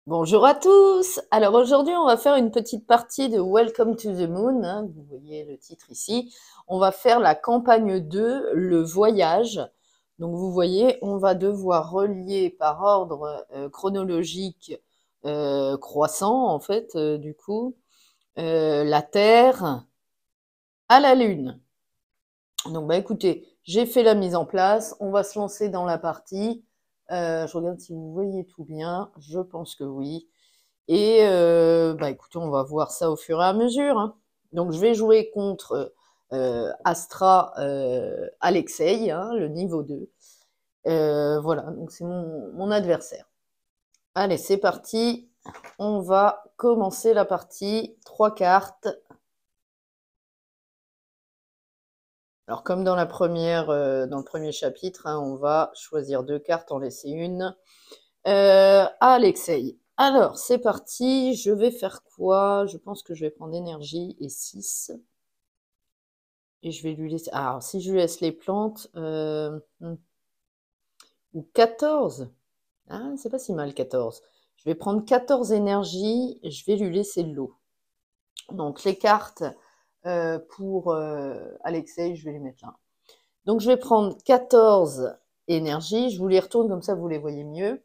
Bonjour à tous! Alors aujourd'hui, on va faire une petite partie de Welcome to the Moon, hein, vous voyez le titre ici. On va faire la campagne 2, le voyage. Donc vous voyez, on va devoir relier par ordre chronologique croissant, en fait, du coup, la Terre à la Lune. Donc bah écoutez, j'ai fait la mise en place, on va se lancer dans la partie. Je regarde si vous voyez tout bien, je pense que oui. Et bah écoutez, on va voir ça au fur et à mesure, hein. Donc je vais jouer contre Astra Alexei, hein, le niveau 2. Voilà, donc c'est mon adversaire. Allez, c'est parti. On va commencer la partie. 3 cartes. Alors comme dans la première, dans le premier chapitre, hein, on va choisir 2 cartes, en laisser une. Alexei. Alors, c'est parti. Je vais faire quoi? Je pense que je vais prendre énergie et 6. Et je vais lui laisser... Alors, si je lui laisse les plantes... ou 14. Ah, c'est pas si mal, 14. Je vais prendre 14 énergies. Je vais lui laisser de l'eau. Donc, les cartes pour Alexei, je vais les mettre là. Donc, je vais prendre 14 énergies. Je vous les retourne, comme ça, vous les voyez mieux.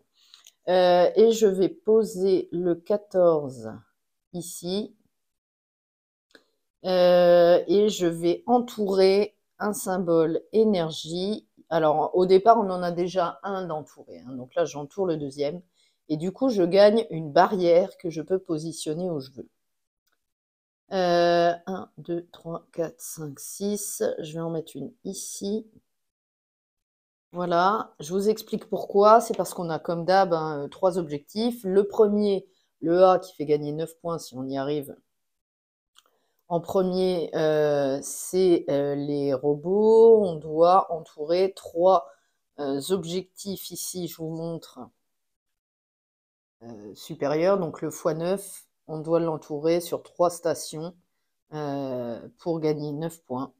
Et je vais poser le 14 ici. Et je vais entourer un symbole énergie. Alors, au départ, on en a déjà un d'entouré, hein. Donc là, j'entoure le deuxième. Et du coup, je gagne une barrière que je peux positionner où je veux. 1, 2, 3, 4, 5, 6. Je vais en mettre une ici. Voilà, je vous explique pourquoi. C'est parce qu'on a comme d'hab 3 objectifs. Le premier, le A qui fait gagner 9 points si on y arrive. En premier, c'est les robots. On doit entourer 3 objectifs ici. Je vous montre supérieurs. Donc le x9, on doit l'entourer sur 3 stations pour gagner 9 points.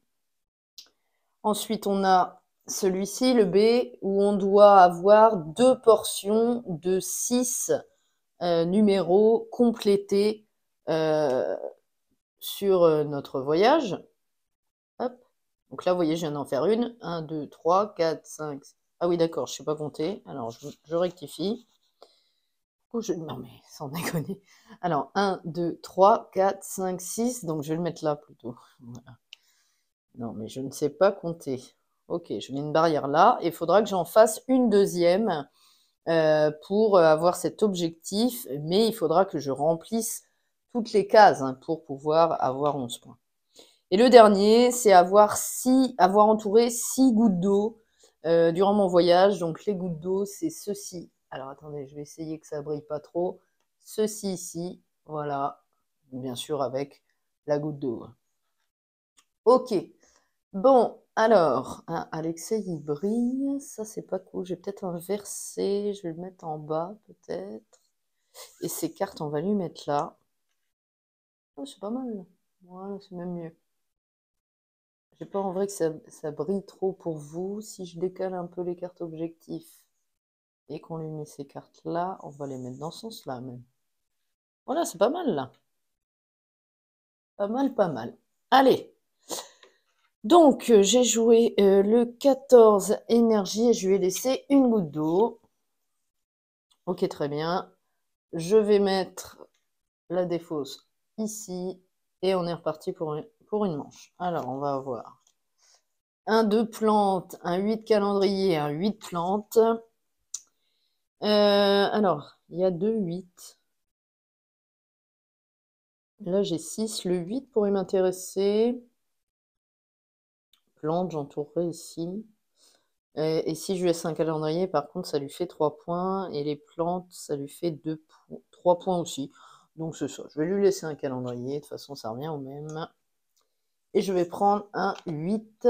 Ensuite, on a celui-ci, le B, où on doit avoir 2 portions de 6 numéros complétés sur notre voyage. Hop. Donc là, vous voyez, je viens d'en faire une. 1, 2, 3, 4, 5. Ah oui, d'accord, je ne sais pas compter. Alors, je rectifie. Non, mais sans déconner. Alors, 1, 2, 3, 4, 5, 6. Donc, je vais le mettre là plutôt. Voilà. Non, mais je ne sais pas compter. Ok, je mets une barrière là. Il faudra que j'en fasse une deuxième pour avoir cet objectif. Mais il faudra que je remplisse toutes les cases hein, pour pouvoir avoir 11 points. Et le dernier, c'est avoir entouré 6 gouttes d'eau durant mon voyage. Donc les gouttes d'eau, c'est ceci. Alors attendez, je vais essayer que ça brille pas trop. Ceci ici, voilà. Bien sûr avec la goutte d'eau. Ok. Bon, alors, hein, Alexei, il brille. Ça, c'est pas cool. Je vais peut-être inverser. Je vais le mettre en bas, peut-être. Et ces cartes, on va lui mettre là. Oh, c'est pas mal. Voilà, c'est même mieux. J'ai pas en vrai que ça brille trop pour vous. Si je décale un peu les cartes objectifs et qu'on lui met ces cartes-là, on va les mettre dans ce sens-là même. Voilà, c'est pas mal là. Pas mal, pas mal. Allez. Donc, j'ai joué le 14 énergie et je lui ai laissé une goutte d'eau. Ok, très bien. Je vais mettre la défausse ici et on est reparti pour une manche. Alors, on va avoir un 2 plantes, un 8 calendrier, un 8 plantes. Alors, il y a 2 8. Là, j'ai 6. Le 8 pourrait m'intéresser. Plante, j'entourerai ici. Et si je laisse un calendrier, par contre, ça lui fait 3 points. Et les plantes, ça lui fait 3 points aussi. Donc, c'est ça. Je vais lui laisser un calendrier. De toute façon, ça revient au même. Et je vais prendre un 8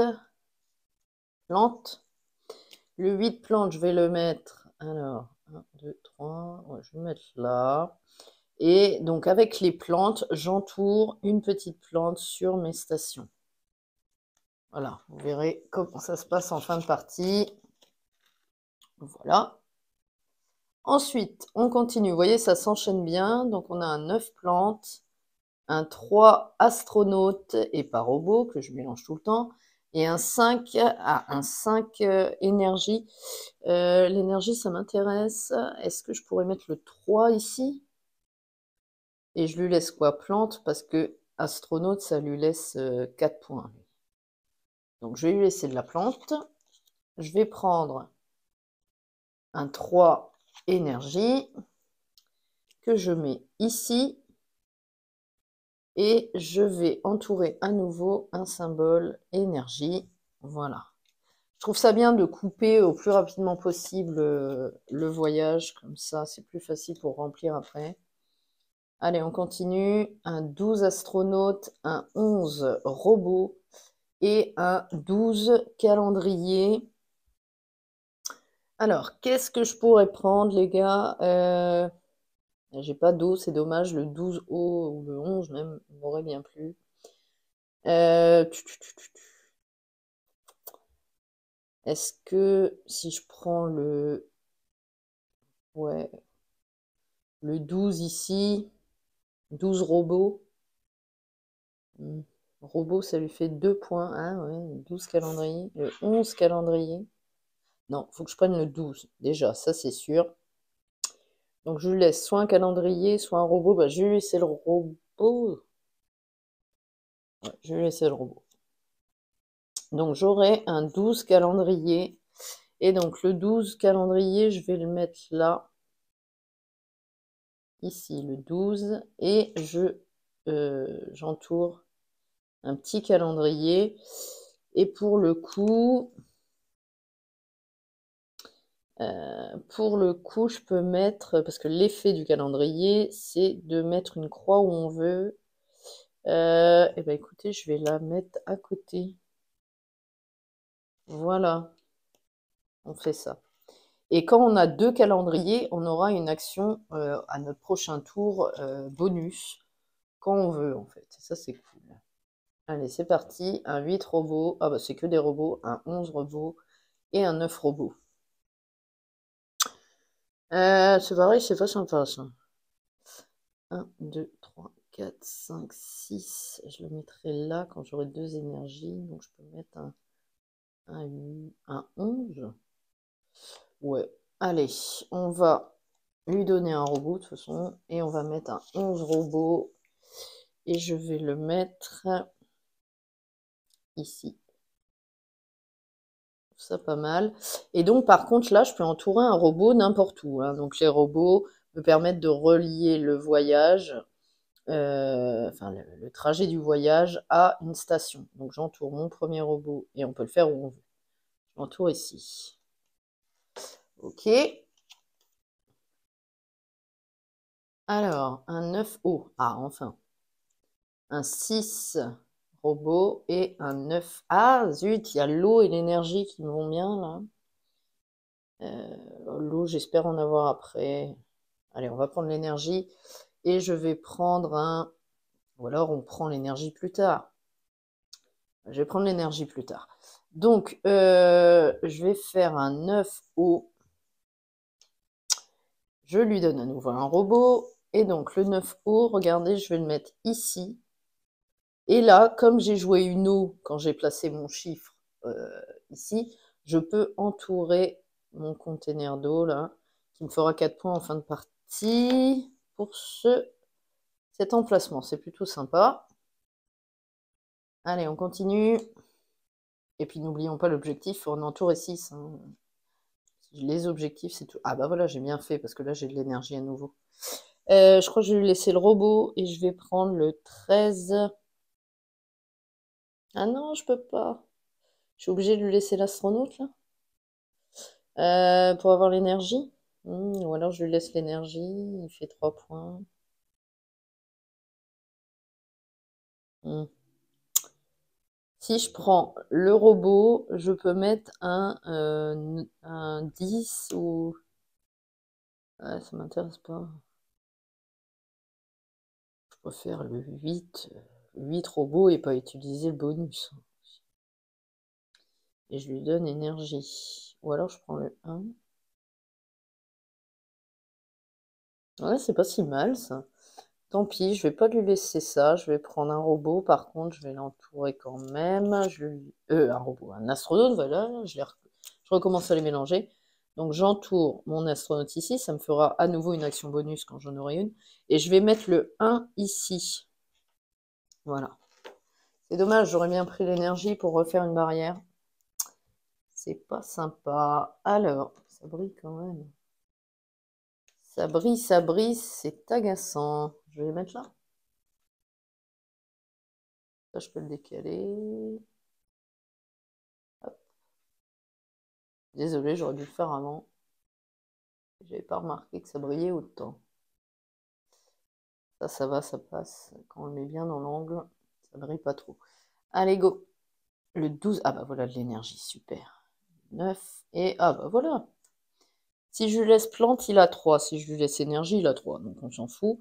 plantes. Le 8 plantes, je vais le mettre. Alors, 1, 2, 3. Ouais, je vais le mettre là. Et donc, avec les plantes, j'entoure une petite plante sur mes stations. Voilà, vous verrez comment ça se passe en fin de partie. Voilà. Ensuite, on continue. Vous voyez, ça s'enchaîne bien. Donc, on a un 9 plantes, un 3 astronautes et pas robot, que je mélange tout le temps, et un 5, un 5 énergie. L'énergie, ça m'intéresse. Est-ce que je pourrais mettre le 3 ici? Et je lui laisse quoi? Plante, parce que astronaute, ça lui laisse 4 points. Donc, je vais lui laisser de la plante. Je vais prendre un 3 énergie que je mets ici. Et je vais entourer à nouveau un symbole énergie. Voilà. Je trouve ça bien de couper au plus rapidement possible le voyage. Comme ça, c'est plus facile pour remplir après. Allez, on continue. Un 12 astronautes, un 11 robots et un 12 calendrier. Alors, qu'est-ce que je pourrais prendre, les gars? J'ai pas d'eau, c'est dommage. Le 12 O ou le 11 même m'aurait bien plu. Est-ce que si je prends ouais, le 12 ici, 12 robots, robot, ça lui fait 2 points. Ah ouais, 12 calendriers, le 11 calendrier. Non, faut que je prenne le 12. Déjà, ça c'est sûr. Donc je lui laisse soit un calendrier, soit un robot. Bah, je vais lui laisser le robot. Ouais, je vais lui laisser le robot. Donc j'aurai un 12 calendrier. Et donc le 12 calendrier, je vais le mettre là. Ici, le 12. Et j'entoure un petit calendrier. Et pour le coup, je peux mettre, parce que l'effet du calendrier, c'est de mettre une croix où on veut. Et ben écoutez, je vais la mettre à côté. Voilà, on fait ça. Et quand on a 2 calendriers, on aura une action à notre prochain tour bonus, quand on veut en fait. Ça, c'est cool. Allez, c'est parti. Un 8 robots. Ah bah c'est que des robots. Un 11 robots et un 9 robots. C'est pareil, c'est pas sympa ça. 1, 2, 3, 4, 5, 6. Je le mettrai là quand j'aurai 2 énergies. Donc je peux mettre un 11. Ouais. Allez, on va lui donner un robot de toute façon. Et on va mettre un 11 robot. Et je vais le mettre ici. Ça pas mal. Et donc par contre là, je peux entourer un robot n'importe où, hein. Donc les robots me permettent de relier le voyage, enfin le trajet du voyage à une station. Donc j'entoure mon premier robot et on peut le faire où on veut. J'entoure ici. Ok. Alors, un 9 O. Ah, enfin. Un 6 robot et un 9. Ah, zut, il y a l'eau et l'énergie qui me vont bien là. L'eau, j'espère en avoir après. Allez, on va prendre l'énergie. Et je vais prendre un... Ou alors on prend l'énergie plus tard. Je vais prendre l'énergie plus tard. Donc, je vais faire un 9 O. Je lui donne à nouveau un robot. Et donc, le 9 O, regardez, je vais le mettre ici. Et là, comme j'ai joué une eau quand j'ai placé mon chiffre ici, je peux entourer mon conteneur d'eau là, qui me fera 4 points en fin de partie pour cet emplacement. C'est plutôt sympa. Allez, on continue. Et puis n'oublions pas l'objectif, on entoure 6. Hein. Les objectifs, c'est tout. Ah bah voilà, j'ai bien fait parce que là j'ai de l'énergie à nouveau. Je crois que je vais lui laisser le robot et je vais prendre le 13. Ah non, je peux pas. Je suis obligée de lui laisser l'astronaute là. Pour avoir l'énergie. Ou alors je lui laisse l'énergie, il fait 3 points. Hmm. Si je prends le robot, je peux mettre un 10 ou... Ah, ça m'intéresse pas. Je préfère le 8. 8 robots et pas utiliser le bonus. Et je lui donne énergie. Ou alors je prends le 1. Ouais, c'est pas si mal ça. Tant pis, je vais pas lui laisser ça. Je vais prendre un robot. Par contre, je vais l'entourer quand même. Un robot, un astronaute, voilà. Je recommence à les mélanger. Donc j'entoure mon astronaute ici. Ça me fera à nouveau une action bonus quand j'en aurai une. Et je vais mettre le 1 ici. Voilà. C'est dommage, j'aurais bien pris l'énergie pour refaire une barrière. C'est pas sympa. Alors, ça brille quand même. Ça brille, c'est agaçant. Je vais les mettre là. Ça, je peux le décaler. Hop. Désolé, j'aurais dû le faire avant. J'avais pas remarqué que ça brillait autant. Ça va, ça passe. Quand on le met bien dans l'angle, ça brille pas trop. Allez, go. Le 12. Ah bah voilà de l'énergie, super. 9. Et ah bah voilà. Si je lui laisse plante, il a 3. Si je lui laisse énergie, il a 3. Donc on s'en fout.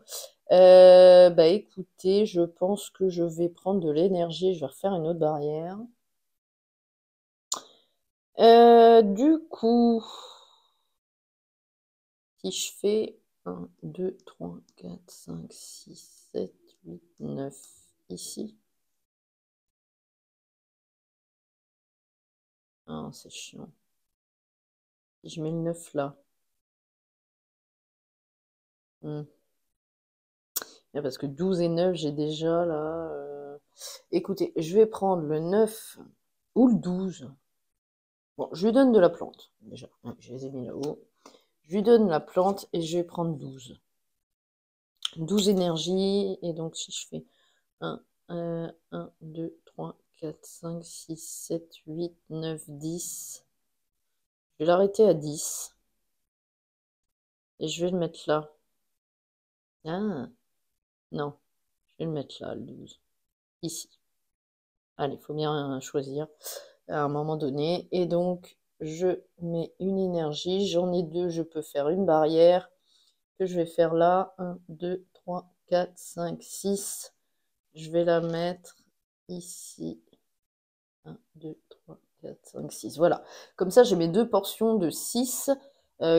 Bah écoutez, je pense que je vais prendre de l'énergie. Je vais refaire une autre barrière. Du coup, si je fais 1, 2, 3, 4, 5, 6, 7, 8, 9 ici. Ah, c'est chiant. Si je mets le 9 là. Parce que 12 et 9, j'ai déjà là. Écoutez, je vais prendre le 9 ou le 12. Bon, je lui donne de la plante, déjà. Je les ai mis là-haut. Je lui donne la plante et je vais prendre 12. 12 énergies. Et donc, si je fais 1, 2, 3, 4, 5, 6, 7, 8, 9, 10. Je vais l'arrêter à 10. Et je vais le mettre là. Ah, non. Je vais le mettre là, le 12. Ici. Allez, il faut bien choisir à un moment donné. Et donc, je mets une énergie. J'en ai 2. Je peux faire une barrière que je vais faire là. 1, 2, 3, 4, 5, 6. Je vais la mettre ici. 1, 2, 3, 4, 5, 6. Voilà. Comme ça, j'ai mes 2 portions de 6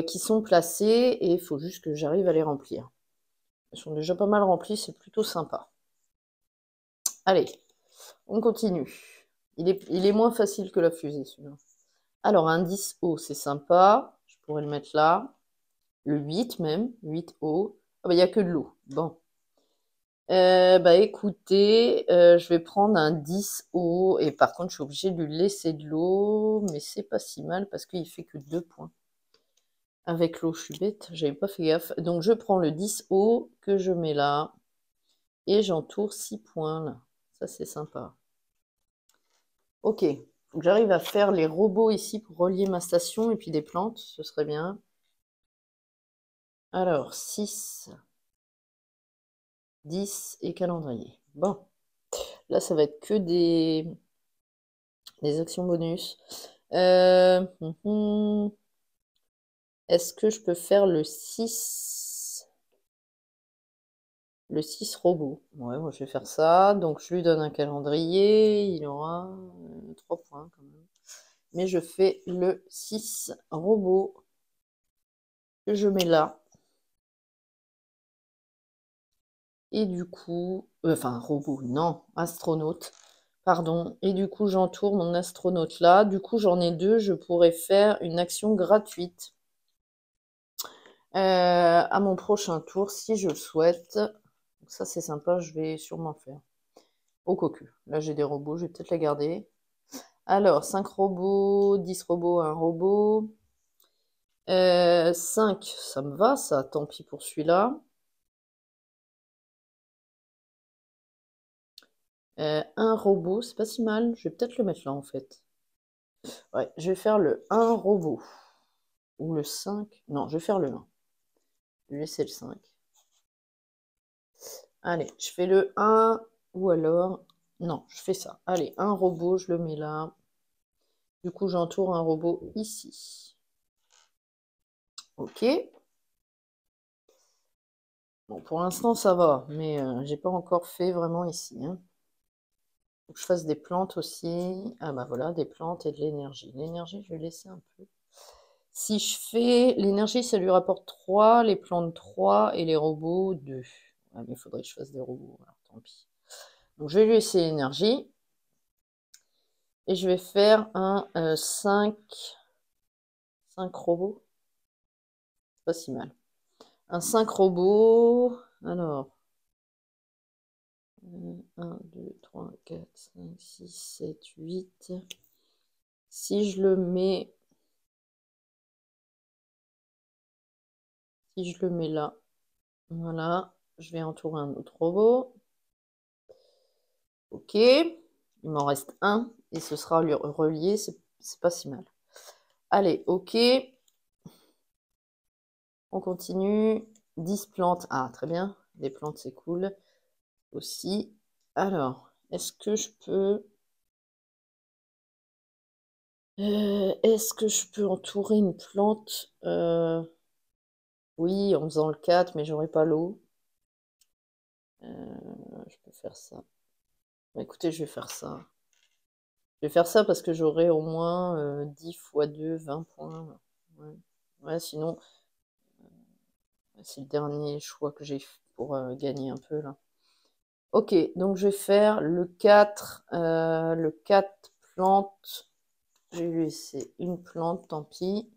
qui sont placées et il faut juste que j'arrive à les remplir. Elles sont déjà pas mal remplies, c'est plutôt sympa. Allez, on continue. Il est moins facile que la fusée, celui-là. Alors, un 10 haut, c'est sympa. Je pourrais le mettre là. Le 8 même. 8 haut. Ah bah, il n'y a que de l'eau. Bon. Bah écoutez, je vais prendre un 10 haut. Et par contre, je suis obligée de lui laisser de l'eau. Mais c'est pas si mal parce qu'il fait que 2 points. Avec l'eau, je suis bête. J'avais pas fait gaffe. Donc, je prends le 10 haut que je mets là. Et j'entoure 6 points là. Ça, c'est sympa. Ok. Faut que j'arrive à faire les robots ici pour relier ma station et puis des plantes. Ce serait bien. Alors, 6, 10 et calendrier. Bon, là, ça va être que des actions bonus. Est-ce que je peux faire le 6? Le 6 robot. Ouais, moi, je vais faire ça. Donc, je lui donne un calendrier. Il aura 3 points quand même. Mais je fais le 6 robot que je mets là. Et du coup, enfin, robot, non, astronaute, pardon. Et du coup, j'entoure mon astronaute là. Du coup, j'en ai 2. Je pourrais faire une action gratuite à mon prochain tour si je le souhaite. Donc ça, c'est sympa, je vais sûrement faire. Au cocu. Là, j'ai des robots, je vais peut-être les garder. Alors, 5 robots, 10 robots, 1 robot. 5, ça me va, ça, tant pis pour celui-là. Un robot, c'est pas si mal. Je vais peut-être le mettre là, en fait. Ouais, je vais faire le 1 robot. Ou le 5. Non, je vais faire le 1. Je vais laisser le 5. Allez, je fais le 1. Ou alors... Non, je fais ça. Allez, un robot, je le mets là. Du coup, j'entoure un robot ici. Ok. Bon, pour l'instant, ça va. Mais j'ai pas encore fait vraiment ici. Hein. Faut que je fasse des plantes aussi. Ah bah voilà, des plantes et de l'énergie. L'énergie, je vais laisser un peu. Si je fais l'énergie, ça lui rapporte 3, les plantes 3 et les robots 2. Ah, mais il faudrait que je fasse des robots, alors tant pis. Donc je vais lui laisser l'énergie. Et je vais faire un 5 robots. Pas si mal. Un 5 robots. Alors. 1, 2, 3, 4, 5, 6, 7, 8. Si je le mets. Si je le mets là. Voilà. Je vais entourer un autre robot. Ok. Il m'en reste un. Et ce sera relié. C'est pas si mal. Allez, ok. On continue. 10 plantes. Ah, très bien. Les plantes, c'est cool. Aussi. Alors, est-ce que je peux... est-ce que je peux entourer une plante oui, en faisant le 4, mais j'aurai pas l'eau. Je peux faire ça. Bah, écoutez, je vais faire ça. Je vais faire ça parce que j'aurai au moins 10 fois 2, 20 points. Ouais, ouais, sinon, c'est le dernier choix que j'ai pour gagner un peu là. Ok, donc je vais faire le 4 plantes. Je vais lui laisser une plante, tant pis.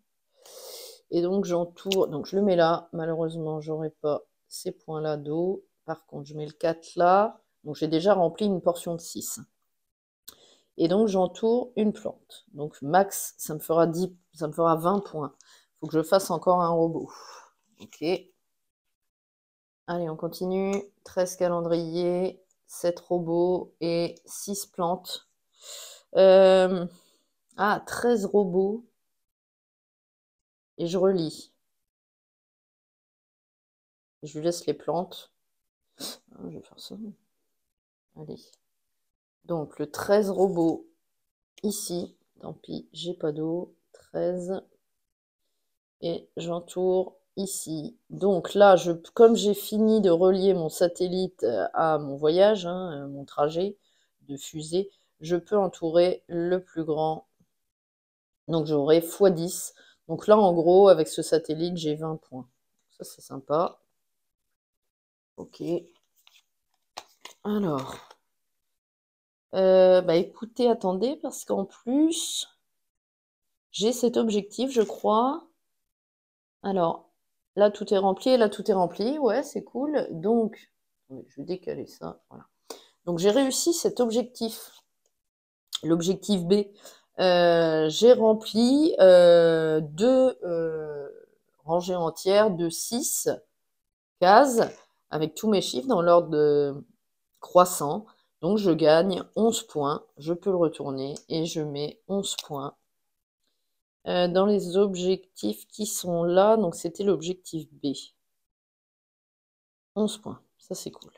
Et donc j'entoure, donc je le mets là. Malheureusement, j'aurai pas ces points-là d'eau. Par contre, je mets le 4 là. Donc j'ai déjà rempli une portion de 6. Et donc j'entoure une plante. Donc max, ça me fera 20 points. Il faut que je fasse encore un robot. Ok. Allez, on continue. 13 calendriers, 7 robots et 6 plantes. Ah, 13 robots. Et je relis. Je lui laisse les plantes. Ah, je vais faire ça. Allez. Donc le 13 robots ici. Tant pis, j'ai pas d'eau. 13. Et j'entoure ici. Donc là, comme j'ai fini de relier mon satellite à mon voyage, hein, mon trajet de fusée, je peux entourer le plus grand. Donc j'aurai x10. Donc là, en gros, avec ce satellite, j'ai 20 points. Ça, c'est sympa. Ok. Alors. Bah écoutez, attendez, parce qu'en plus, j'ai cet objectif, je crois. Alors, là, tout est rempli, et là, tout est rempli. Ouais, c'est cool. Donc, je vais décaler ça. Voilà. Donc, j'ai réussi cet objectif. L'objectif B. J'ai rempli 2 rangées entières de 6 cases avec tous mes chiffres dans l'ordre croissant. Donc, je gagne 11 points. Je peux le retourner et je mets 11 points. Dans les objectifs qui sont là, donc c'était l'objectif B. 11 points, ça c'est cool.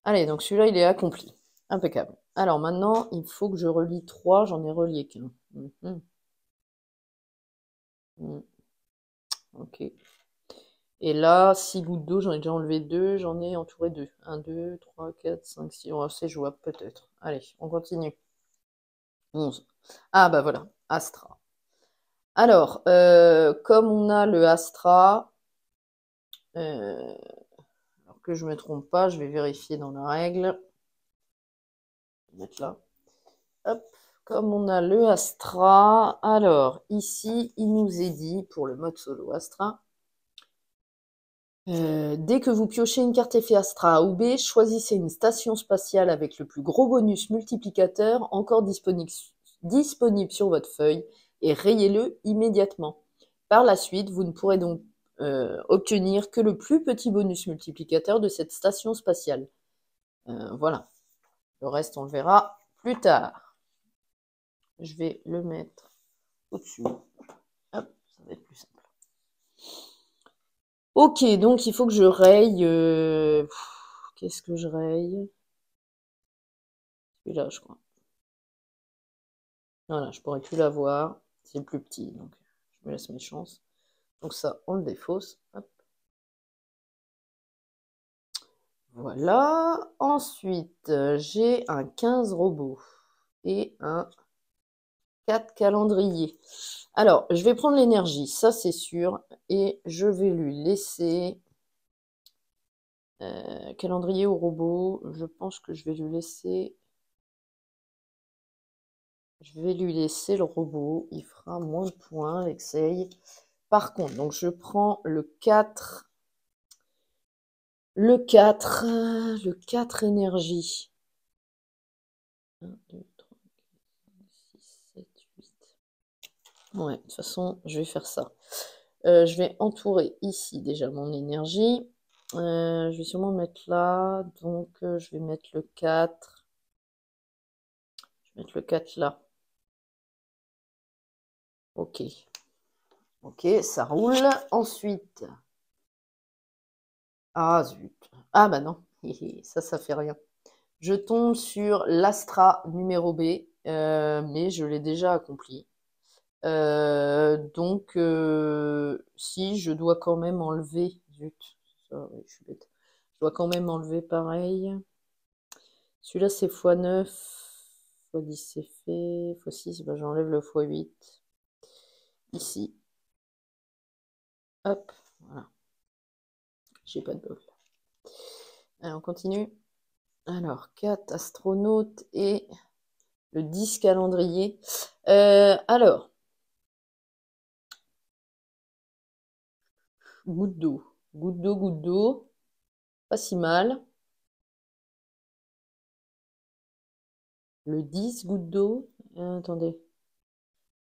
Allez, donc celui-là, il est accompli. Impeccable. Alors maintenant, il faut que je relie 3, j'en ai relié qu'un. Ok. Et là, 6 gouttes d'eau, j'en ai déjà enlevé 2, j'en ai entouré 2. 1, 2, 3, 4, 5, 6. Oh, c'est jouable peut-être. Allez, on continue. 11. Ah bah voilà, Astra. Alors, comme on a le Astra, alors que je ne me trompe pas, je vais vérifier dans la règle. Je vais mettre là. Hop. Comme on a le Astra, alors ici, il nous est dit, pour le mode solo Astra, dès que vous piochez une carte effet Astra A ou B, choisissez une station spatiale avec le plus gros bonus multiplicateur encore disponible sur votre feuille et rayez-le immédiatement. Par la suite, vous ne pourrez donc obtenir que le plus petit bonus multiplicateur de cette station spatiale. Voilà. Le reste, on le verra plus tard. Je vais le mettre au-dessus. Hop, ça va être plus simple. Ok, donc il faut que je raye. Qu'est-ce que je raye? Celui-là, je crois. Voilà, je pourrais plus l'avoir. C'est plus petit, donc je me laisse mes chances. Donc ça, on le défausse. Hop. Voilà. Ensuite, j'ai un 15 robots et un 4 calendriers. Alors, je vais prendre l'énergie, ça c'est sûr, et je vais lui laisser... calendrier au robot, je pense que je vais lui laisser... Je vais lui laisser le robot, il fera moins de points avec Sei. Par contre, donc je prends le 4... Le 4 énergie. 1, 2, 3, 6, 7, 8. Ouais, de toute façon, je vais faire ça. Je vais entourer ici déjà mon énergie. Je vais sûrement mettre là. Donc, je vais mettre le 4. Je vais mettre le 4 là. Ok. Ok, ça roule. Ensuite. Ah, zut. Ah, bah non. Ça fait rien. Je tombe sur l'Astra numéro B. Mais je l'ai déjà accompli. Donc, si je dois quand même enlever, zut, ça, ouais, je suis bête. Je dois quand même enlever pareil. Celui-là, c'est x9, x10, c'est fait, x6, ben, j'enlève le x8 ici. Hop, voilà. J'ai pas de bol. Allez, on continue. Alors, 4 astronautes et le 10 calendrier. Alors, goutte d'eau. Goutte d'eau, goutte d'eau. Pas si mal. Le 10, goutte d'eau. Attendez.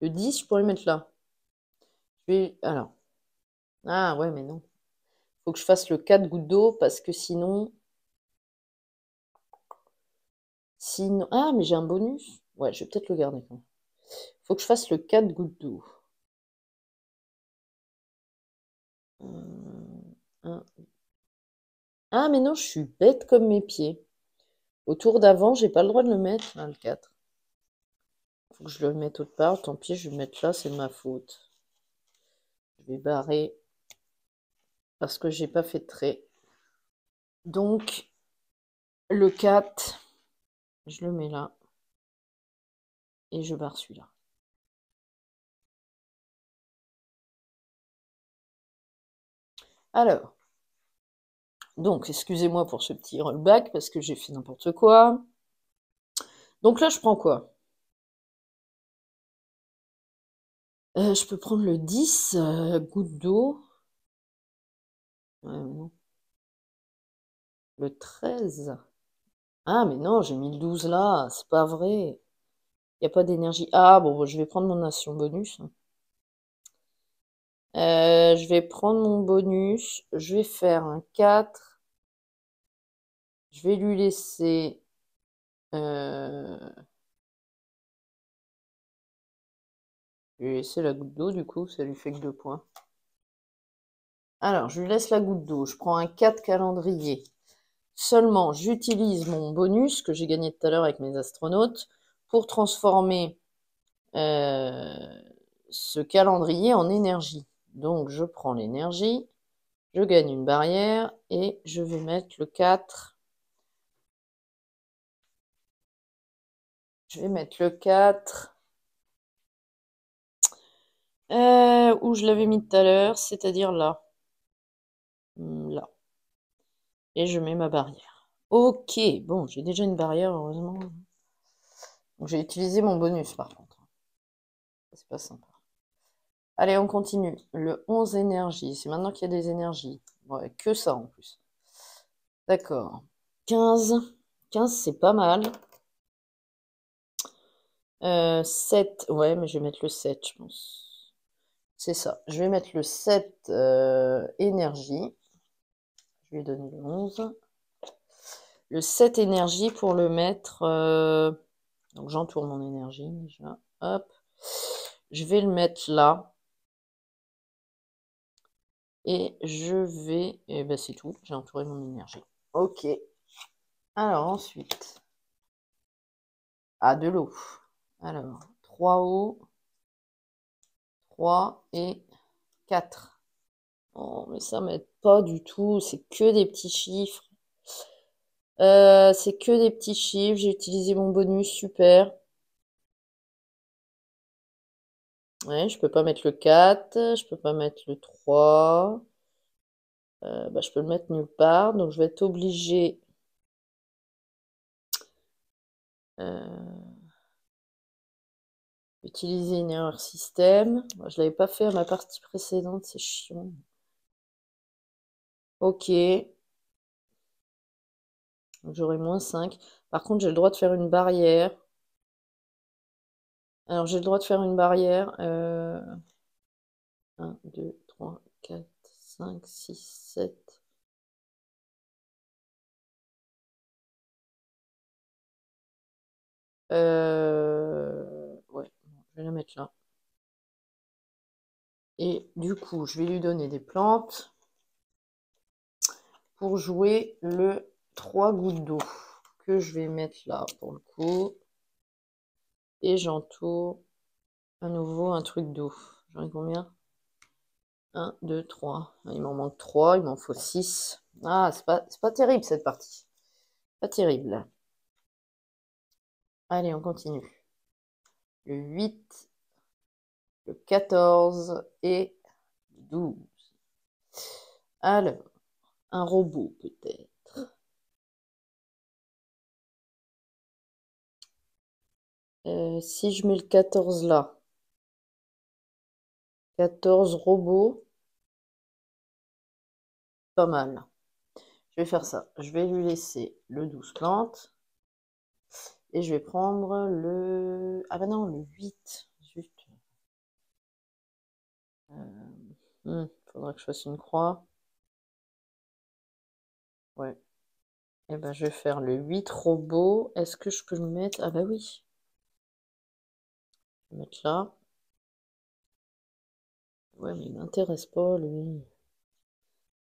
Le 10, je pourrais le mettre là. Je vais... Alors. Ah ouais, mais non. Faut que je fasse le 4 gouttes d'eau parce que sinon... Sinon... Ah, mais j'ai un bonus. Ouais, je vais peut-être le garder quand même. Faut que je fasse le 4 gouttes d'eau. Ah, mais non, je suis bête comme mes pieds. Au tour d'avant, j'ai pas le droit de le mettre. Ah, le 4. Faut que je le mette autre part. Tant pis, je vais le mettre là, c'est de ma faute. Je vais barrer parce que j'ai pas fait de trait. Donc, le 4, je le mets là. Et je barre celui-là. Alors, donc, excusez-moi pour ce petit rollback parce que j'ai fait n'importe quoi. Donc là, je prends quoi? Je peux prendre le 10, goutte d'eau. Ouais, non. Le 13. Ah, mais non, j'ai mis le 12 là, c'est pas vrai. Il n'y a pas d'énergie. Ah, bon, je vais prendre mon action bonus. Je vais prendre mon bonus. Je vais faire un 4. Je vais lui laisser... Je vais lui laisser la goutte d'eau, du coup, ça lui fait que 2 points. Alors, je lui laisse la goutte d'eau. Je prends un 4 calendrier. Seulement, j'utilise mon bonus que j'ai gagné tout à l'heure avec mes astronautes pour transformer ce calendrier en énergie. Donc, je prends l'énergie, je gagne une barrière et je vais mettre le 4. Je vais mettre le 4 où je l'avais mis tout à l'heure, c'est-à-dire là. Là. Et je mets ma barrière. Ok, bon, j'ai déjà une barrière, heureusement. Donc, j'ai utilisé mon bonus, par contre. C'est pas sympa. Allez, on continue. Le 11 énergie. C'est maintenant qu'il y a des énergies. Ouais, que ça en plus. D'accord. 15. 15, c'est pas mal. 7. Ouais, mais je vais mettre le 7, je pense. C'est ça. Je vais mettre le 7 énergie. Je vais donner le 11. Le 7 énergie pour le mettre... Donc, j'entoure mon énergie déjà. Hop. Je vais le mettre là. Et je vais... Et ben c'est tout. J'ai entouré mon énergie. Ok. Alors ensuite... Ah, de l'eau. Alors, 3 eau. 3 et 4. Oh, mais ça m'aide pas du tout. C'est que des petits chiffres. C'est que des petits chiffres. J'ai utilisé mon bonus. Super. Ouais, je peux pas mettre le 4, je peux pas mettre le 3. Bah, je peux le mettre nulle part, donc je vais être obligée d'utiliser une erreur système. Moi, je l'avais pas fait à ma partie précédente, c'est chiant. Ok, donc j'aurai moins 5. Par contre, j'ai le droit de faire une barrière. Alors, j'ai le droit de faire une barrière. 1, 2, 3, 4, 5, 6, 7. Ouais, je vais la mettre là. Et du coup, je vais lui donner des plantes pour jouer le 3 gouttes d'eau que je vais mettre là pour le coup. Et j'entoure à nouveau un truc d'eau. J'en ai combien? 1, 2, 3. Il m'en manque 3, il m'en faut 6. Ah, c'est pas terrible cette partie. Pas terrible. Allez, on continue. Le 8, le 14 et le 12. Alors, un robot peut-être. Si je mets le 14 là, 14 robots, pas mal. Je vais faire ça. Je vais lui laisser le 12 plantes. Et je vais prendre le... Ah bah non, le 8. Zut. Faudra que je fasse une croix. Ouais. Et ben je vais faire le 8 robots. Est-ce que je peux le mettre? Ah bah oui. Je vais le mettre là. Ouais, mais il m'intéresse pas, lui.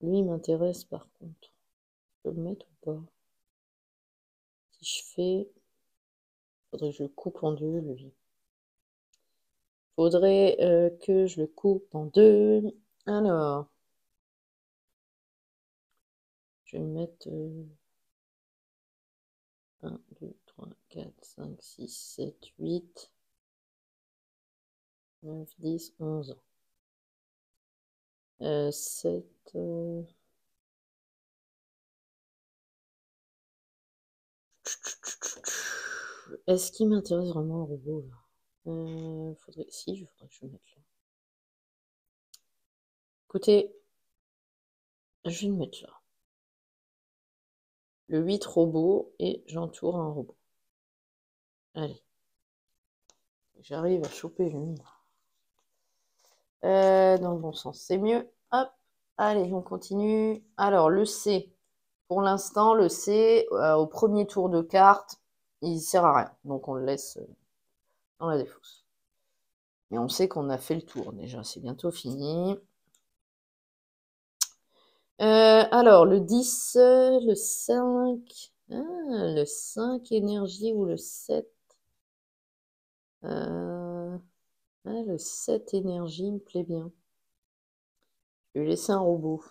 Lui, il m'intéresse par contre. Je peux le mettre ou pas? Si je fais... Faudrait que je le coupe en deux, lui. Faudrait que je le coupe en deux. Alors, je vais le mettre 1, 2, 3, 4, 5, 6, 7, 8, 9, 10, 11. 7. Est-ce qu'il m'intéresse vraiment le robot là? Faudrait... Si, il faudrait que je le mette là. Écoutez, je vais le mettre là. Le 8 robot et j'entoure un robot. Allez. J'arrive à choper une. Dans le bon sens, c'est mieux. Hop. Allez, on continue. Alors, le C. Pour l'instant, le C, au premier tour de carte, il sert à rien. Donc, on le laisse dans la défausse. Mais on sait qu'on a fait le tour déjà. C'est bientôt fini. Alors, le 10, le 5. Ah, le 5 énergie ou le 7. Le 7 énergie me plaît bien. Je vais laisser un robot.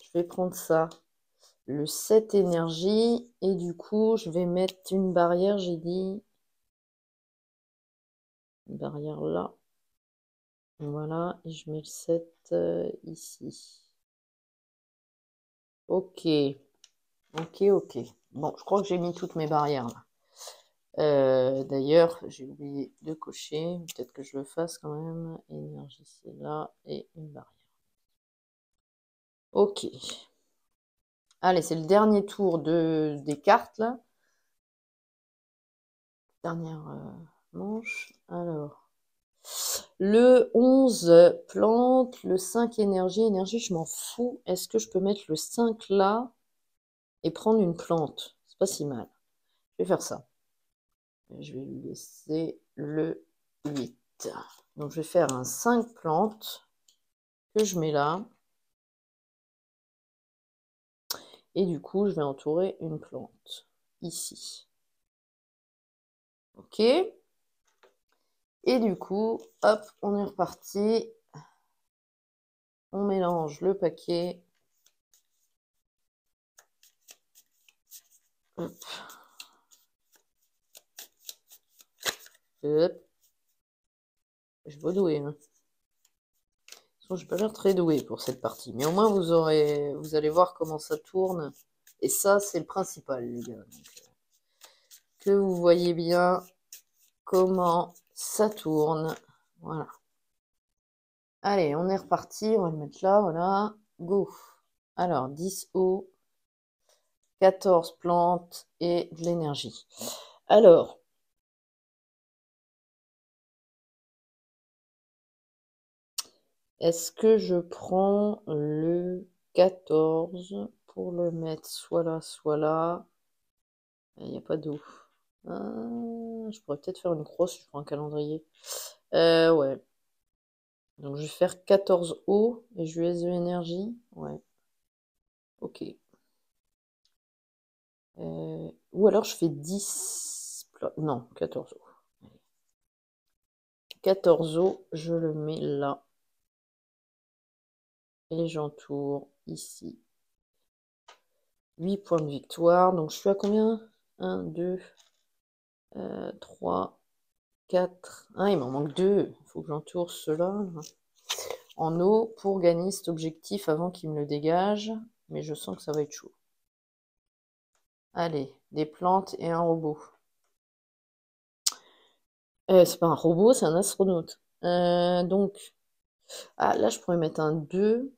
Je vais prendre ça. Le 7 énergie. Et du coup, je vais mettre une barrière, j'ai dit. Une barrière là. Voilà. Et je mets le 7 ici. Ok. Ok, ok. Bon, je crois que j'ai mis toutes mes barrières là. D'ailleurs, j'ai oublié de cocher. Peut-être que je le fasse quand même. Énergie, c'est là. Et une barrière. Ok. Allez, c'est le dernier tour des cartes, là. Dernière manche. Alors, le 11 plante, le 5 énergie. Énergie, je m'en fous. Est-ce que je peux mettre le 5 là et prendre une plante? C'est pas si mal. Je vais faire ça. Je vais lui laisser le 8. Donc, je vais faire un 5 plantes que je mets là. Et du coup, je vais entourer une plante ici. Ok. Et du coup, hop, on est reparti. On mélange le paquet. Hop. Hop. Je suis pas douée, hein. Je n'ai pas l'air très douée pour cette partie. Mais au moins, vous allez voir comment ça tourne. Et ça, c'est le principal, les gars. Donc, que vous voyez bien comment ça tourne. Voilà. Allez, on est reparti. On va le mettre là. Voilà. Go. Alors, 10 eau, 14 plantes et de l'énergie. Alors, est-ce que je prends le 14 pour le mettre soit là, soit là? Il n'y a pas d'eau. Je pourrais peut-être faire une croix si je prends un calendrier. Ouais. Donc je vais faire 14 eau et je lui laisse de l'énergie. Ouais. Ok. Ou alors je fais 10. Non, 14 eau. 14 eau, je le mets là. Et j'entoure ici. 8 points de victoire. Donc je suis à combien? 1, 2, 3, 4. Ah, il m'en manque 2. Il faut que j'entoure ceux-là en eau pour gagner cet objectif avant qu'il me le dégage. Mais je sens que ça va être chaud. Allez, des plantes et un robot. C'est pas un robot, c'est un astronaute. Donc, ah, là, je pourrais mettre un 2.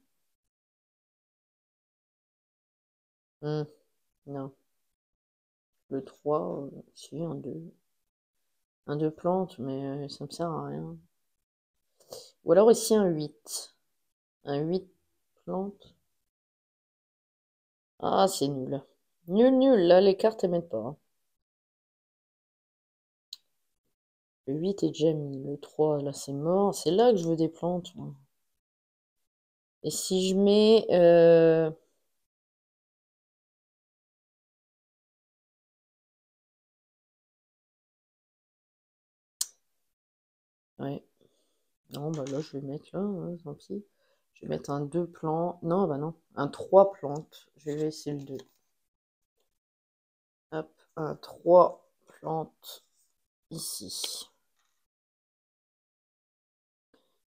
Non. Le 3, si, un 2. Un 2 plantes, mais ça me sert à rien. Ou alors ici un 8. Un 8 plantes. Ah, c'est nul. Nul, nul. Là, les cartes, elles m'aident pas, hein. Le 8 est déjà mis. Le 3, là, c'est mort. C'est là que je veux des plantes, moi. Et si je mets... Ouais. Non, bah là, je vais mettre là, hein, tant pis. Je vais mettre un 2 plans. Non, bah non. Un 3 plantes. Je vais laisser le 2. Hop, un 3 plantes ici.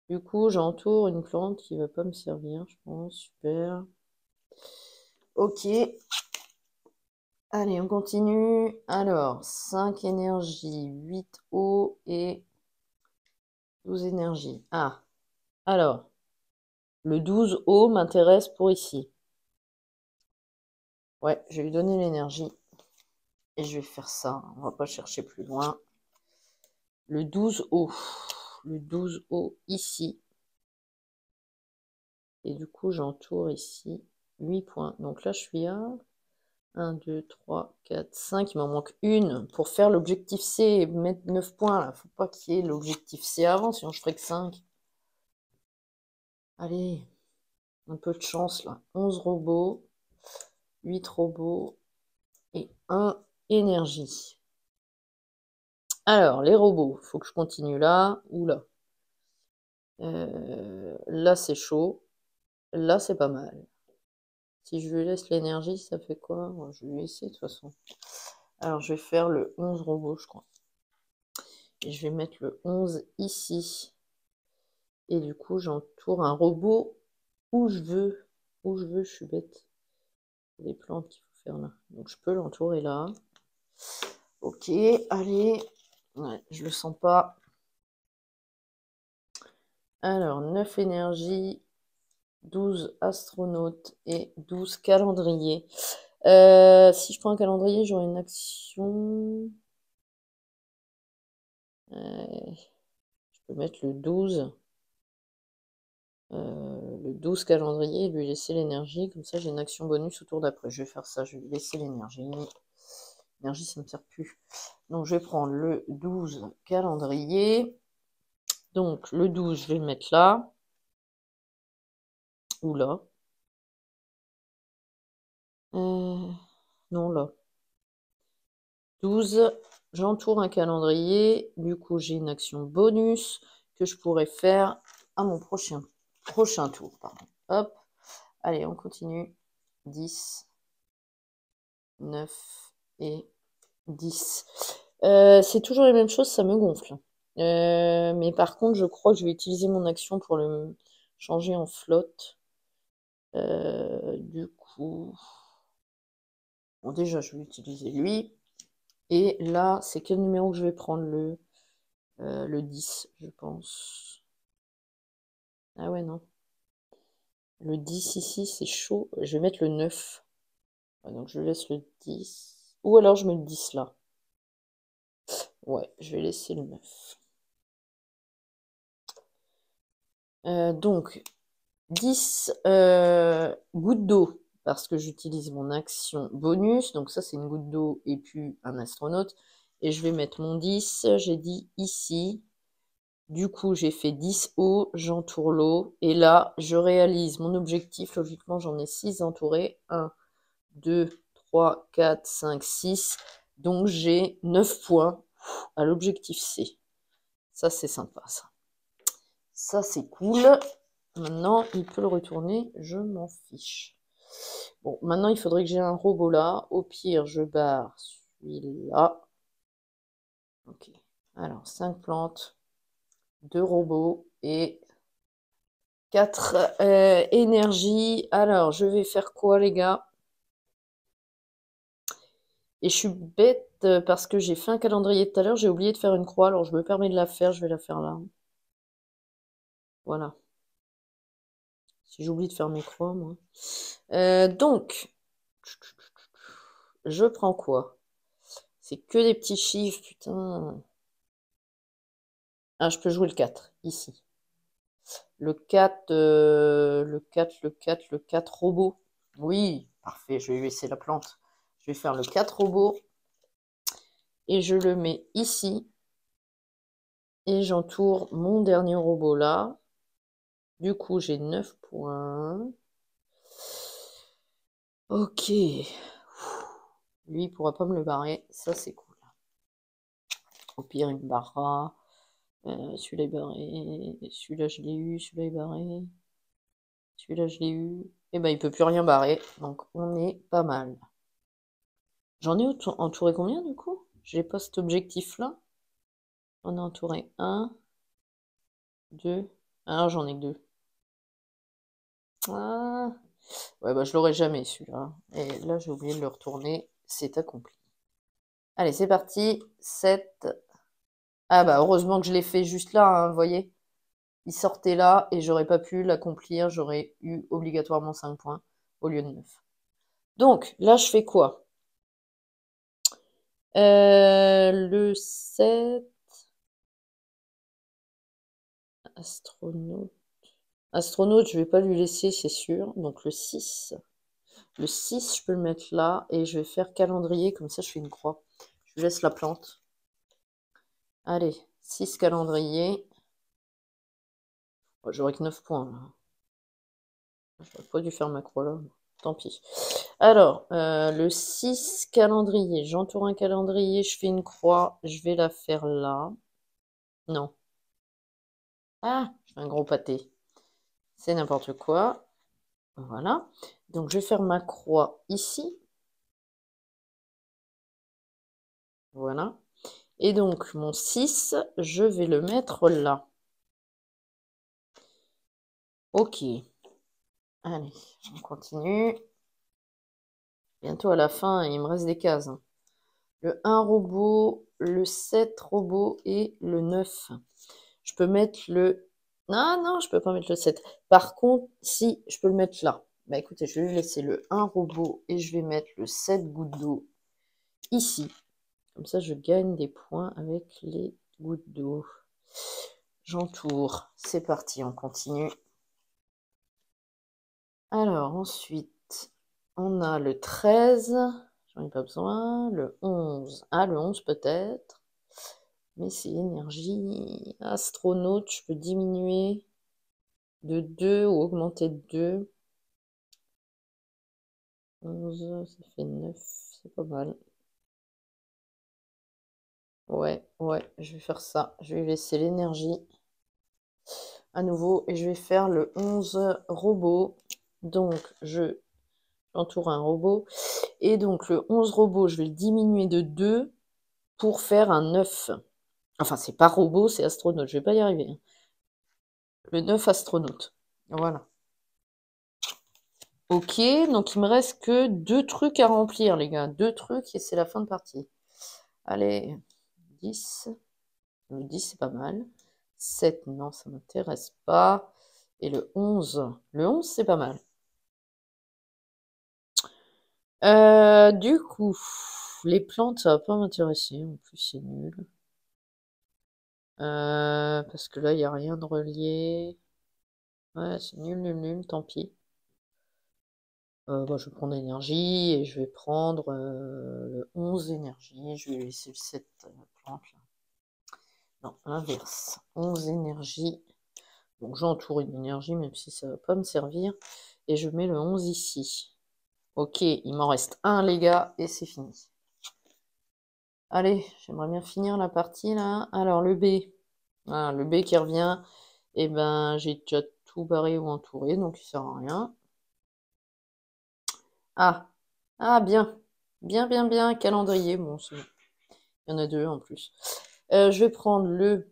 Du coup, j'entoure une plante qui va pas me servir, je pense. Super. Ok. Allez, on continue. Alors, 5 énergie, 8 eau et 12 énergie. Ah, alors, le 12 eau m'intéresse pour ici. Ouais, je vais lui donner l'énergie. Et je vais faire ça. On va pas chercher plus loin. Le 12 eau. Le 12 eau ici. Et du coup, j'entoure ici 8 points. Donc là, je suis à 1, 2, 3, 4, 5. Il m'en manque une pour faire l'objectif C et mettre 9 points. Là, faut pas qu'il y ait l'objectif C avant, sinon je ferai que 5. Allez, un peu de chance là. 11 robots, 8 robots et 1 énergie. Alors, les robots, faut que je continue là ou là. Là, c'est chaud. Là, c'est pas mal. Si je lui laisse l'énergie, ça fait quoi? Bon, je vais lui laisser de toute façon. Alors, je vais faire le 11 robot, je crois. Et je vais mettre le 11 ici. Et du coup, j'entoure un robot où je veux. Où je veux, je suis bête. Les plantes qu'il faut faire là. Donc, je peux l'entourer là. Ok, allez. Ouais, je le sens pas. Alors, 9 énergies, 12 astronautes et 12 calendriers. Si je prends un calendrier, j'aurai une action. Je peux mettre le 12. Le 12 calendrier et lui laisser l'énergie. Comme ça, j'ai une action bonus au tour d'après. Je vais faire ça. Je vais lui laisser l'énergie. L'énergie, ça ne me sert plus. Donc, je vais prendre le 12 calendrier. Donc, le 12, je vais le mettre là. Ou là. Non, là. 12, j'entoure un calendrier. Du coup, j'ai une action bonus que je pourrais faire à mon prochain tour. Pardon. Hop. Allez, on continue. 10, 9 et 10. C'est toujours les mêmes choses, ça me gonfle. Mais par contre, je crois que je vais utiliser mon action pour le changer en flotte. Du coup... Bon, déjà, je vais utiliser lui. Et là, c'est quel numéro que je vais prendre? Le 10, je pense. Ah ouais, non. Le 10 ici, c'est chaud. Je vais mettre le 9. Ouais, donc je laisse le 10. Ou alors je mets le 10 là. Ouais, je vais laisser le 9. Donc, 10 gouttes d'eau, parce que j'utilise mon action bonus. Donc ça, c'est une goutte d'eau et puis un astronaute. Et je vais mettre mon 10, j'ai dit ici. Du coup, j'ai fait 10 eau, j'entoure l'eau. Et là, je réalise mon objectif. Logiquement, j'en ai 6 entourés. 1, 2, 3, 4, 5, 6. Donc, j'ai 9 points à l'objectif C. Ça, c'est sympa, ça. Ça, c'est cool. Maintenant, il peut le retourner. Je m'en fiche. Bon, maintenant, il faudrait que j'ai un robot là. Au pire, je barre celui-là. Ok. Alors, 5 plantes, 2 robots et 4 énergies. Alors, je vais faire quoi, les gars? Et je suis bête parce que j'ai fait un calendrier tout à l'heure. J'ai oublié de faire une croix. Alors, je me permets de la faire. Je vais la faire là. Voilà. Si j'oublie de faire mes croix, moi. Donc, je prends quoi? C'est que des petits chiffres, putain. Ah, je peux jouer le 4, ici. Le 4, le 4, le 4, le 4 robot. Oui, parfait, je vais laisser la plante. Je vais faire le 4 robot. Et je le mets ici. Et j'entoure mon dernier robot là. Du coup, j'ai 9 points. Ok. Lui, il pourra pas me le barrer. Ça, c'est cool. Au pire, il me barrera. Celui-là est barré. Celui-là, je l'ai eu. Celui-là est barré. Celui-là, je l'ai eu. Et ben, il peut plus rien barrer. Donc, on est pas mal. J'en ai entouré combien, du coup? J'ai pas cet objectif-là. On a entouré 1, 2. Ah, j'en ai que 2. Ah. Ouais, bah, je l'aurai jamais, celui-là. Et là, j'ai oublié de le retourner. C'est accompli. Allez, c'est parti. 7. Ah, bah, heureusement que je l'ai fait juste là, hein, vous voyez? Il sortait là et j'aurais pas pu l'accomplir. J'aurais eu obligatoirement 5 points au lieu de 9. Donc, là, je fais quoi? Le 7. Astronaute. Astronaute, je vais pas lui laisser, c'est sûr. Donc, le 6. Le 6, je peux le mettre là. Et je vais faire calendrier. Comme ça, je fais une croix. Je laisse la plante. Allez, 6 calendrier. Oh, j'aurais que 9 points, là. J'aurais pas dû faire ma croix là. Tant pis. Alors, le 6 calendrier. J'entoure un calendrier, je fais une croix. Je vais la faire là. Non. Ah, je fais un gros pâté. C'est n'importe quoi. Voilà. Donc, je vais faire ma croix ici. Voilà. Et donc, mon 6, je vais le mettre là. Ok. Allez, on continue. Bientôt à la fin, il me reste des cases. Le 1 robot, le 7 robot et le 9. Je peux mettre le... Non, non, je peux pas mettre le 7. Par contre, si, je peux le mettre là. Bah écoutez, je vais lui laisser le 1 robot et je vais mettre le 7 gouttes d'eau ici. Comme ça, je gagne des points avec les gouttes d'eau. J'entoure. C'est parti, on continue. Alors, ensuite, on a le 13. J'en ai pas besoin. Le 11. Ah, le 11 peut-être. Mais c'est énergie. Astronaute, je peux diminuer de 2 ou augmenter de 2. 11, ça fait 9. C'est pas mal. Ouais, ouais, je vais faire ça. Je vais laisser l'énergie à nouveau et je vais faire le 11 robot. Donc, j'entoure un robot. Et donc, le 11 robot, je vais le diminuer de 2 pour faire un 9. Enfin, c'est pas robot, c'est astronaute. Je vais pas y arriver, hein. Le 9 astronaute. Voilà. Ok, donc il me reste que 2 trucs à remplir, les gars. 2 trucs et c'est la fin de partie. Allez, 10. Le 10, c'est pas mal. 7, non, ça m'intéresse pas. Et le 11. Le 11, c'est pas mal. Du coup, les plantes, ça va pas m'intéresser. En plus, c'est nul. Parce que là, il n'y a rien de relié. Ouais, c'est nul, nul, nul, tant pis. Bah, je vais prendre l'énergie et je vais prendre le 11 énergie. Je vais laisser le 7 plante là. Non, l'inverse. 11 énergie. Donc j'entoure une énergie, même si ça va pas me servir. Et je mets le 11 ici. Ok, il m'en reste un, les gars, et c'est fini. Allez, j'aimerais bien finir la partie là. Alors le B. Ah, le B qui revient. Et ben j'ai déjà tout barré ou entouré, donc il sert à rien. Ah, ah bien. Bien, bien, bien. Calendrier. Bon, c'est bon. Il y en a 2 en plus. Je vais prendre le.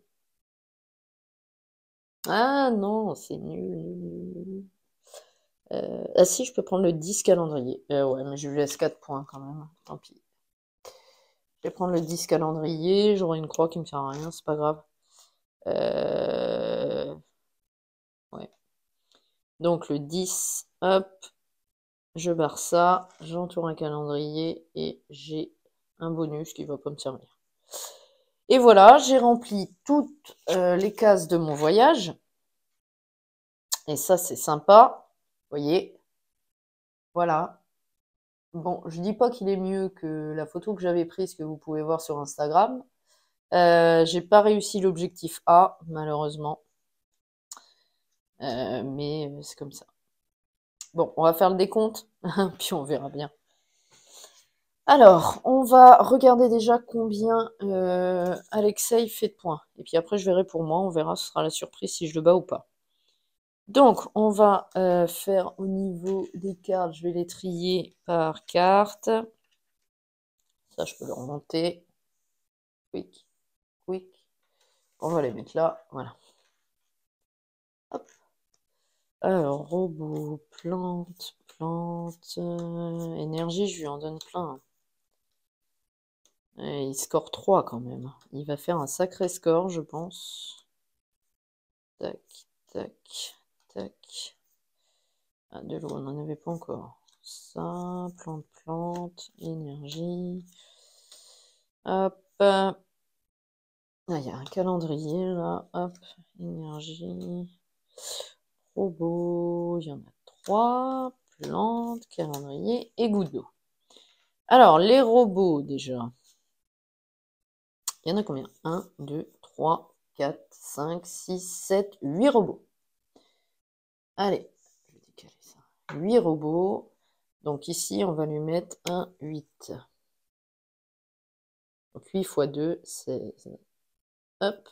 Ah non, c'est nul, nul, nul, nul. Ah si, je peux prendre le 10 calendrier. Ouais, mais je lui laisse 4 points quand même. Tant pis. Je vais prendre le 10 calendrier. J'aurai une croix qui me sert à rien, c'est pas grave. Ouais. Donc le 10, hop, je barre ça, j'entoure un calendrier et j'ai un bonus qui va pas me servir. Et voilà, j'ai rempli toutes les cases de mon voyage. Et ça, c'est sympa. Vous voyez, voilà. Bon, je dis pas qu'il est mieux que la photo que j'avais prise que vous pouvez voir sur Instagram. J'ai pas réussi l'objectif A, malheureusement. Mais c'est comme ça. Bon, on va faire le décompte, puis on verra bien. Alors, on va regarder déjà combien Alexei fait de points. Et puis après, je verrai pour moi, on verra, ce sera la surprise si je le bats ou pas. Donc, on va faire au niveau des cartes, je vais les trier par carte. Ça, je peux le remonter. Quick, quick. On va les mettre là, voilà. Hop. Alors, robot, plante, plante, énergie, je lui en donne plein. Et il score 3 quand même. Il va faire un sacré score, je pense. Tac, tac, tac. Ah, de l'eau, on n'en avait pas encore. Ça, plante, plante, énergie. Hop. Ah, il y a un calendrier là. Hop, énergie. Robot, il y en a 3. Plante, calendrier et goutte d'eau. Alors, les robots déjà. Il y en a combien? 1, 2, 3, 4, 5, 6, 7, 8 robots. Allez, je vais décaler ça. 8 robots. Donc ici, on va lui mettre un 8. Donc 8 x 2, 16. Hop.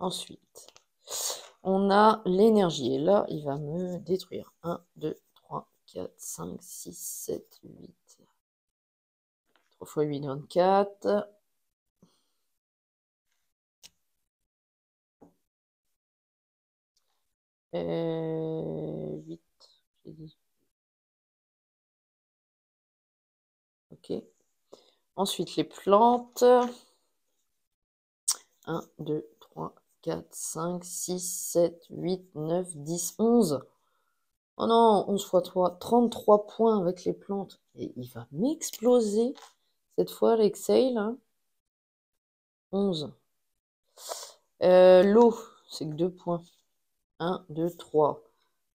Ensuite, on a l'énergie. Et là, il va me détruire. 1, 2, 3, 4, 5, 6, 7, 8. 3 x 8, 24. Et 8, j'ai dit. Ok. Ensuite, les plantes. 1, 2, 3, 4, 5, 6, 7, 8, 9, 10, 11. Oh non, 11 x 3, 33 points avec les plantes. Et il va m'exploser. Cette fois, l'Excel, hein. 11. L'eau, c'est que 2 points. 1, 2, 3,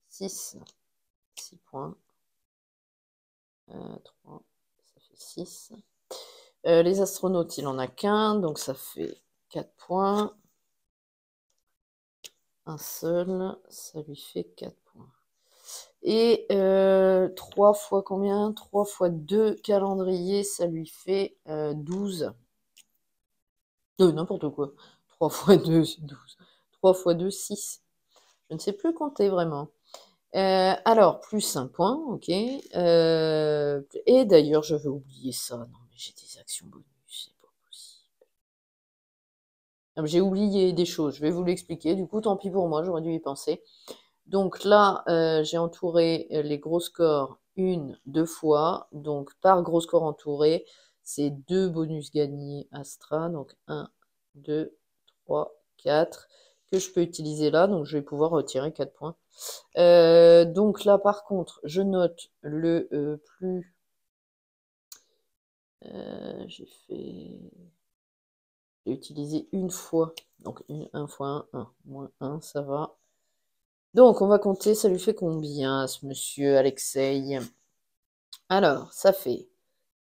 6. 6 points. 3, ça fait 6. Les astronautes, il en a qu'un, donc ça fait 4 points. Un seul, ça lui fait 4 points. Et 3 fois combien? 3 fois 2 calendriers, ça lui fait 12. N'importe quoi. 3 fois 2, c'est 12. 3 fois 2, 6. Je ne sais plus compter vraiment. Alors, plus 1 point, ok. Et d'ailleurs, je vais oublier ça. Non, mais j'ai des actions bonus, c'est pas possible. J'ai oublié des choses, je vais vous l'expliquer. Du coup, tant pis pour moi, j'aurais dû y penser. Donc là, j'ai entouré les gros scores une, deux fois. Donc par gros score entouré, c'est 2 bonus gagnés Astra. Donc 1, 2, 3, 4 que je peux utiliser là. Donc je vais pouvoir retirer 4 points. Donc là, par contre, je note le plus... j'ai utilisé une fois. Donc 1 fois 1, 1, moins 1, ça va. Donc, on va compter, ça lui fait combien, ce monsieur Alexei? Alors, ça fait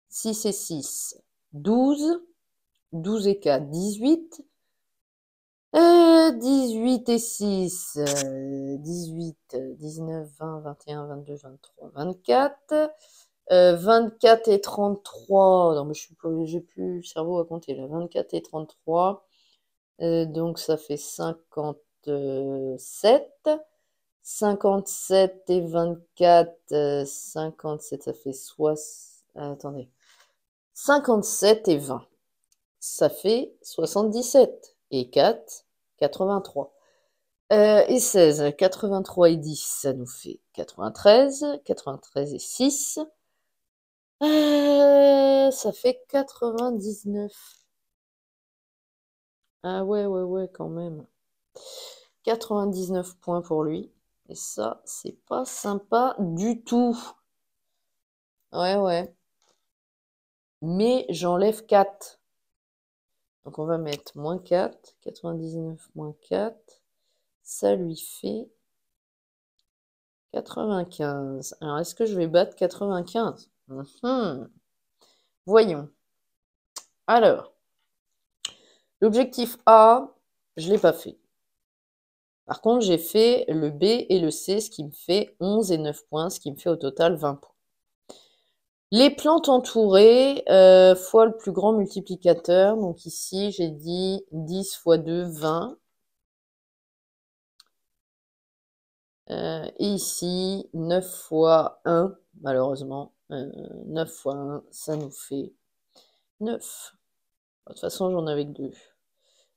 6 et 6, 12. 12 et 4, 18. 18 et 6, 18, 19, 20, 21, 22, 23, 24. 24 et 33. Non, mais j'ai plus le cerveau à compter là. 24 et 33. Donc, ça fait 57. 57 et 24, 57, ça fait 60. Attendez. 57 et 20, ça fait 77. Et 4, 83. Et 16, 83 et 10, ça nous fait 93. 93 et 6, ça fait 99. Ah ouais, ouais, ouais, quand même. 99 points pour lui. Et ça, c'est pas sympa du tout. Ouais, ouais. Mais j'enlève 4. Donc on va mettre moins 4. 99 moins 4. Ça lui fait 95. Alors est-ce que je vais battre 95? Voyons. Alors, l'objectif A, je ne l'ai pas fait. Par contre, j'ai fait le B et le C, ce qui me fait 11 et 9 points, ce qui me fait au total 20 points. Les plantes entourées fois le plus grand multiplicateur. Donc ici, j'ai dit 10 fois 2, 20. Et ici, 9 fois 1, malheureusement. 9 fois 1, ça nous fait 9. De toute façon, j'en avais que 2.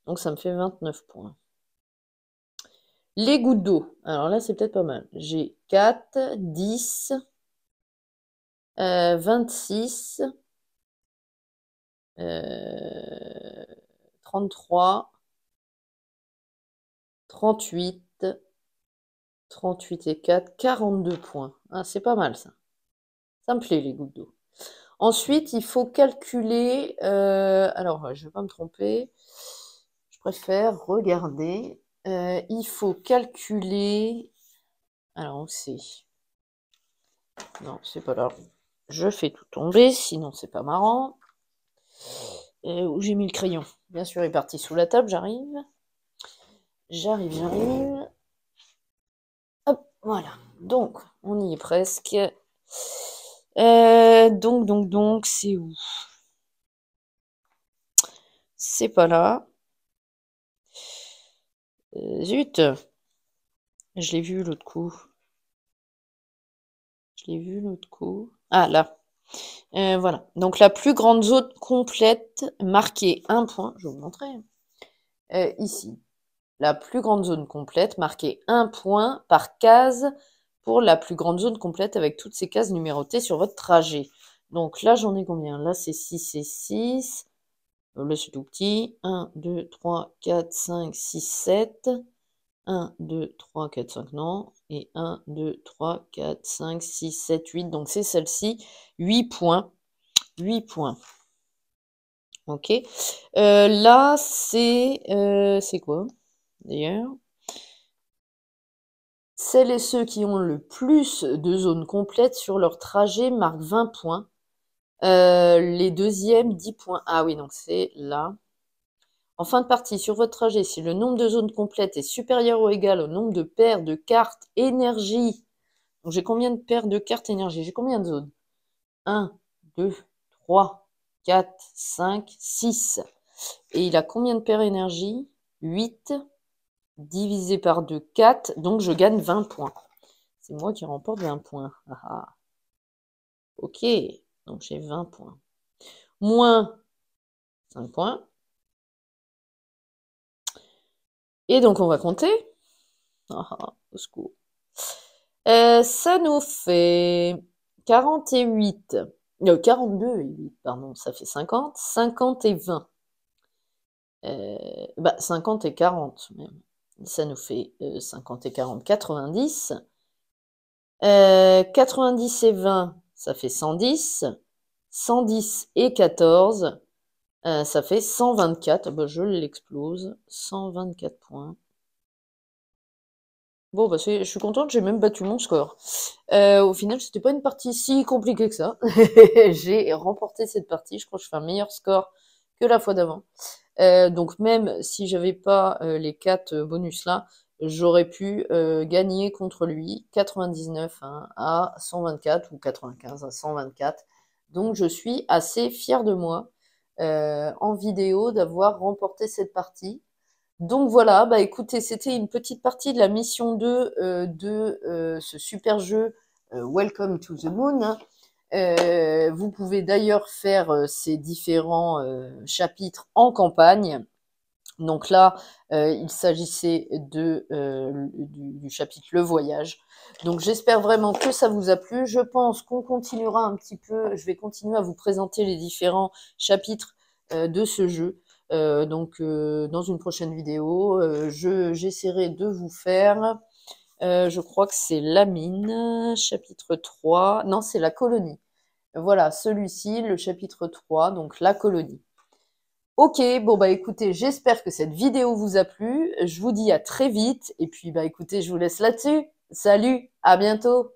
Donc ça me fait 29 points. Les gouttes d'eau. Alors là, c'est peut-être pas mal. J'ai 4, 10, 26, 33, 38, 38 et 4, 42 points. Ah, c'est pas mal ça. Ça me plaît les gouttes d'eau. Ensuite, il faut calculer. Alors, je ne vais pas me tromper. Je préfère regarder. Il faut calculer. Alors, où c'est? Non, c'est pas là. Je fais tout tomber, sinon c'est pas marrant. Où j'ai mis le crayon? Bien sûr, il est parti sous la table, j'arrive. J'arrive. Hop, voilà. Donc, on y est presque. Donc, c'est où? C'est pas là. Zut! Je l'ai vu l'autre coup. Je l'ai vu l'autre coup. Ah, là. Voilà. Donc, la plus grande zone complète marquée 1 point. Je vais vous montrer. Ici. La plus grande zone complète marquée 1 point par case pour la plus grande zone complète avec toutes ces cases numérotées sur votre trajet. Donc là, j'en ai combien? Là, c'est 6 et 6. Là, c'est tout petit. 1, 2, 3, 4, 5, 6, 7. 1, 2, 3, 4, 5, non. Et 1, 2, 3, 4, 5, 6, 7, 8. Donc c'est celle-ci. 8 points. 8 points. Ok. Là, c'est quoi, d'ailleurs? Celles et ceux qui ont le plus de zones complètes sur leur trajet marquent 20 points. Les deuxièmes, 10 points. Ah oui, donc c'est là. En fin de partie, sur votre trajet, si le nombre de zones complètes est supérieur ou égal au nombre de paires de cartes énergie. Donc j'ai combien de paires de cartes énergie? J'ai combien de zones? 1, 2, 3, 4, 5, 6. Et il a combien de paires énergie? 8 divisé par 2, 4. Donc je gagne 20 points. C'est moi qui remporte 20 points. Ah, ah. Ok, donc j'ai 20 points. Moins 5 points. Et donc, on va compter. Ah, au secours. Ça nous fait 48, 42 et 8, pardon, ça fait 50, 50 et 20. 50 et 40 même. Ça nous fait 50 et 40, 90. 90 et 20, ça fait 110. 110 et 14, ça fait 124. Bah, je l'explose. 124 points. Bon, bah, je suis contente, j'ai même battu mon score. Au final, c'était pas une partie si compliquée que ça. J'ai remporté cette partie. Je crois que je fais un meilleur score que la fois d'avant. Donc même si j'avais pas les 4 bonus là, j'aurais pu gagner contre lui 99 hein, à 124 ou 95 à 124. Donc je suis assez fière de moi en vidéo d'avoir remporté cette partie. Donc voilà, bah écoutez, c'était une petite partie de la mission 2 de ce super jeu Welcome to the Moon, hein. Vous pouvez d'ailleurs faire ces différents chapitres en campagne. Donc là, il s'agissait du chapitre Le Voyage. Donc j'espère vraiment que ça vous a plu. Je pense qu'on continuera un petit peu, je vais continuer à vous présenter les différents chapitres de ce jeu. Dans une prochaine vidéo, j'essaierai de vous faire, je crois que c'est la mine, chapitre 3. Non, c'est la colonie. Voilà, celui-ci, le chapitre 3, donc la colonie. Ok, bon bah écoutez, j'espère que cette vidéo vous a plu. Je vous dis à très vite et puis bah écoutez, je vous laisse là-dessus. Salut, à bientôt.